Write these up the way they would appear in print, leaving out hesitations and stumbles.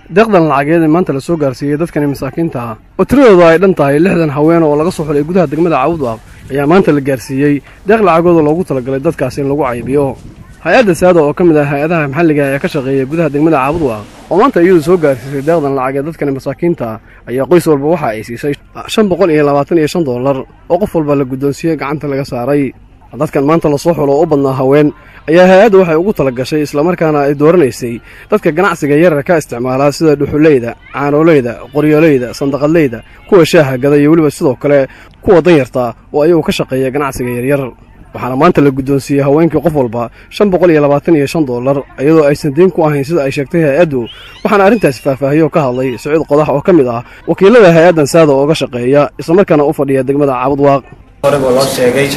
deeqdan lacageed ee maanta la soo gaarsiiyay dadkan masaakiinta ah oo tiradooda ay dhan tahay 60 haween oo laga soo xulay gudaha degmada Caawdwaaq ayaa maanta la gaarsiiyay deeq lacagood oo loogu talagalay dadkaas in lagu caybiyo hay'adda saada oo kamid ah hay'adaha maxalliga ah ee ka shaqeeya gudaha degmada Caawdwaaq oo maanta iyadu soo gaarsiisay deeqdan lacageed dadkan masaakiinta ayaa qoys walba waxa ay siisay $525 oo qof walba la guddoonsiiyay gacanta laga saaray dadkan maanta la soo xulo oo badnaa haween ayaa hay'addu waxay ugu talagashay isla markaana ay dooranaysay dadka ganacsiga yar ka isticmaala sida dhuxuleyda, caanoleyda, qoryoleyda, sandaqadleyda, kuwa shaaha gada iyo waliba sidoo kale kuwa danyarta oo ayagu ka shaqeeya ganacsiga yaryar waxaana maanta la guddoonsiiyay haweenkii qof walba $525 iyadoo aysan deyn ku ahayn sida ay sheegtay hay'addu waxaana arrintaas faahfaahiyo ka hadlay Saciid Qodax oo kamid ah wakiilada hay'addan saada oo ka shaqeeya isla markaana u fadhiya degmada Caawdwaaq horeba loo sheegay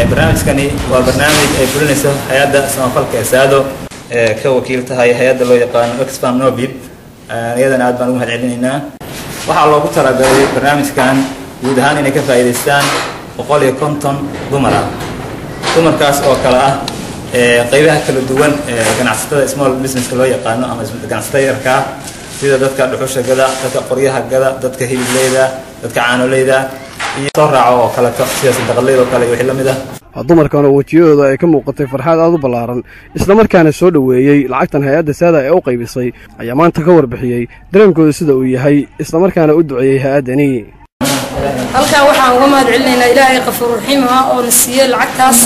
barnaamijkani waa barnaamij ay fulinayso hay'adda samafalka saado ka wakiil tahay hay'adda loo yaqaan Oxfam Nobel iyadana aad baan ugu mahadcelinaynaa waxa loogu talagalay barnaamijkan guud ahaan inay ka faa'iideystaan 150 dumar ah dumarkaas oo kala ah qaybaha kala duwan ganacsatada small business loo yaqaan ama ganacsatada yarka sida dadka dhuxusha gada dadka qoryaha gada dadka hilibleyda dadka caanoleyda soo raaco oo kala siyaasadda daqalayda oo kale wixii la mid ah dumarkan oo wajiyadooda ay ka muuqatay farxad aad u ballaaran isla markaana soo dhaweeyay lacagtan hay'adda saada ee u qaybisay ayaa maanta ka warbixiyay dareenkooda sida uu yahay isla markaana u duceeyay hay'addani halkaan waxaan uga mahadcelinaynaa ilaahay qafuur raxiim ah oo na siiyay lacagtaas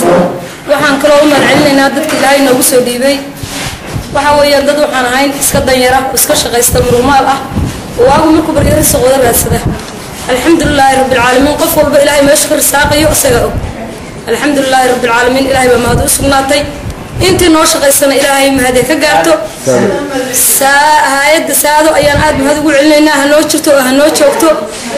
waxaan kaloo u mahadcelinaynaa dadka ilaahay noogu soo dhiibay waxa weeyaan dad waxaan ahayn iska danyara iska shaqaysta murumaal ah oo waagu markuu baryarisa qoda raadsada alxamdulilaahi rabbil caalamiin qof walba ilaahay meesha ka risaaqayo isaga og alxamdulilaahi rabbil caalamiin ilaahay baa mahad u sugnaatay intii noo shaqaysana ilaahay mahad ka gaarto hay'adda saado ayaan aad mahad ugu celinaynaa ha noo jirto ha noo joogto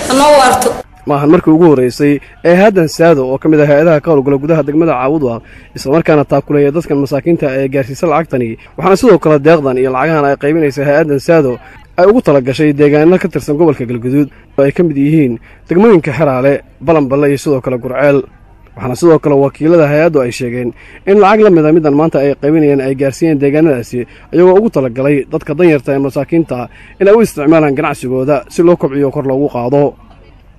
ha noo waarto maahan markii ugu horeysay ee hay'addan saado oo kamid ah hay'adaha ka howlgala gudaha degmada Caawdwaaq isla markaana taakuleeya dadkan masaakiinta ee gaarsiisay lacagtani waxaana sidoo kale deeqdan iyo lacagahan ay qaybinaysa hay'addan saado ay ugu talagashay deegaanada ka tirsan gobolka Galgaduud oo ay kamid yihiin degmooyinka Xiraale, Balanballe iyo sidoo kale Gurceel waxaana sidoo kale wakiilada hay'addu ay sheegeen in lacag la mid ah midan maanta ay qaybinayaan ay gaarsiiyeen deegaanadaasi iyagoo ugu talagalay dadka danyarta ee masaakiinta in ay u isticmaalaan ganacsigooda si loo kobciyo kor loogu qaado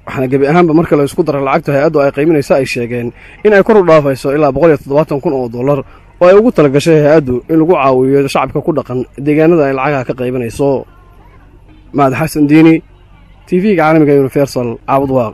waxaana gebi ahaanba marka la isku daro lacagta hay'addu ay qaybinaysa ay sheegeen in ay kor u dhaafayso ilaa $170,000 oo ay ugu talagashay hay'addu in lagu caawiyo shacabka ku dhaqan deegaanada ay lacagaha ka qaybinayso Mahad Xasan Diini TV caalamiga Universal Caawdwaaq